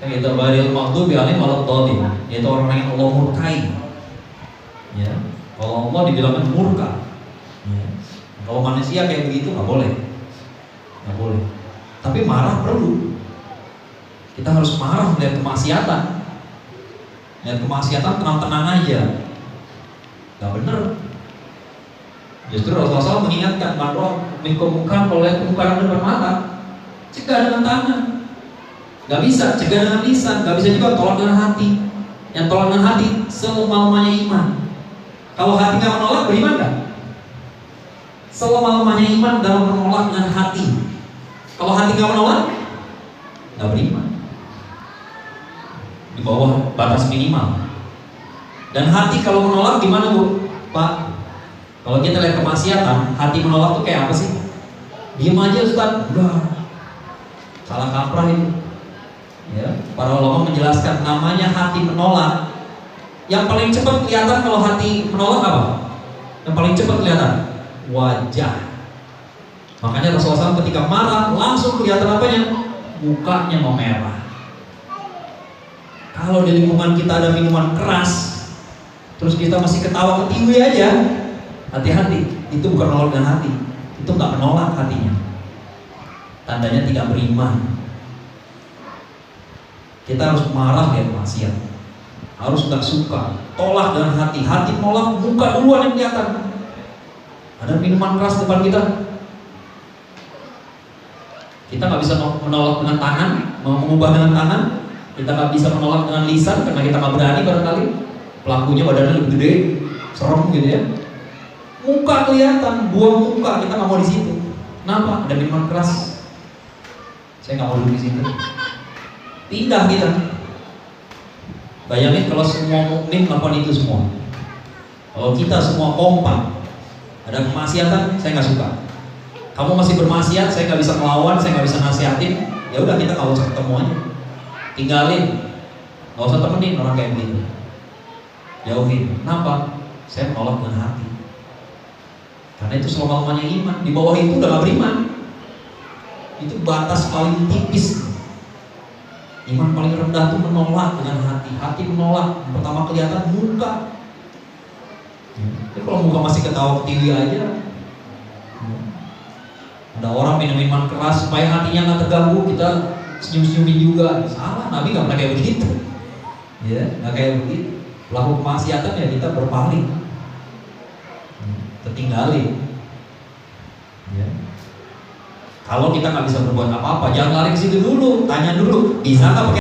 Itu baril maghdubi alaihim waladdallin, yaitu orang yang Allah murkai. Ya, kalau Allah dibilangkan murka. Ya. Kalau manusia kayak begitu nggak boleh, nggak boleh. Tapi marah perlu. Kita harus marah melihat kemaksiatan. Lihat kemaksiatan tenang-tenang aja, nggak bener. Justru Rasulullah SAW mengingatkan, "Man minkum munkar, kalau lihat kemungkaran depan mata, cegah dengan tangan." Gak bisa cegah dengan lisan, gak bisa juga tolak dengan hati. Yang tolak dengan hati selama-lamanya iman. Kalau hati gak menolak, beriman gak? Selama-lamanya iman dalam menolak dengan hati. Kalau hati gak menolak, gak beriman. Di bawah batas minimal. Dan hati kalau menolak gimana, Bu? Pak, kalau kita lihat kemaksiatan, hati menolak tuh kayak apa sih? Diam aja, Ustaz. Udah, salah kaprah itu. Ya, para ulama menjelaskan namanya hati menolak. Yang paling cepat kelihatan kalau hati menolak apa? Yang paling cepat kelihatan wajah. Makanya Rasulullah SAW ketika marah langsung kelihatan apanya? Mukanya memerah. Kalau di lingkungan kita ada minuman keras, terus kita masih ketawa ketiwi aja, hati-hati, itu bukan menolak dengan hati, itu nggak menolak hatinya. Tandanya tidak beriman. Kita harus marah lihat maksiat, harus nggak suka, tolak dengan hati. Hati menolak, muka duluan yang kelihatan. Ada minuman keras depan kita, kita nggak bisa menolak dengan tangan, mengubah dengan tangan. Kita nggak bisa menolak dengan lisan karena kita nggak berani barangkali. Pelakunya badannya lebih gede, serem gitu ya. Muka kelihatan, buang muka, kita nggak mau di situ. Kenapa? Ada minuman keras, saya nggak mau duduk di situ. Pindah kita. Bayangin kalau semua mukmin melakukan itu semua. Kalau kita semua kompak, ada kemaksiatan, saya nggak suka. Kamu masih bermaksiat, saya nggak bisa melawan, saya nggak bisa nasihatin. Ya udah, kita nggak usah ketemu aja, tinggalin, nggak usah temenin orang kayak begitu. Jauhin. Kenapa? Saya menolak dengan hati. Karena itu selama-lamanya iman. Di bawah itu udah nggak beriman. Itu batas paling tipis. Iman paling rendah itu menolak dengan hati. Hati menolak, pertama kelihatan muka. Jadi kalau muka masih ketawa ketiwi aja, ada orang minum minuman keras supaya hatinya nggak terganggu, kita senyum-senyumin juga. Salah, Nabi nggak pernah kayak begitu. Ya, nggak kayak begitu. Pelaku kemaksiatan ya kita berpaling, tertinggalin. Ya. Kalau kita nggak bisa berbuat apa-apa, jangan lari ke situ dulu, tanya dulu, bisa nggak pakai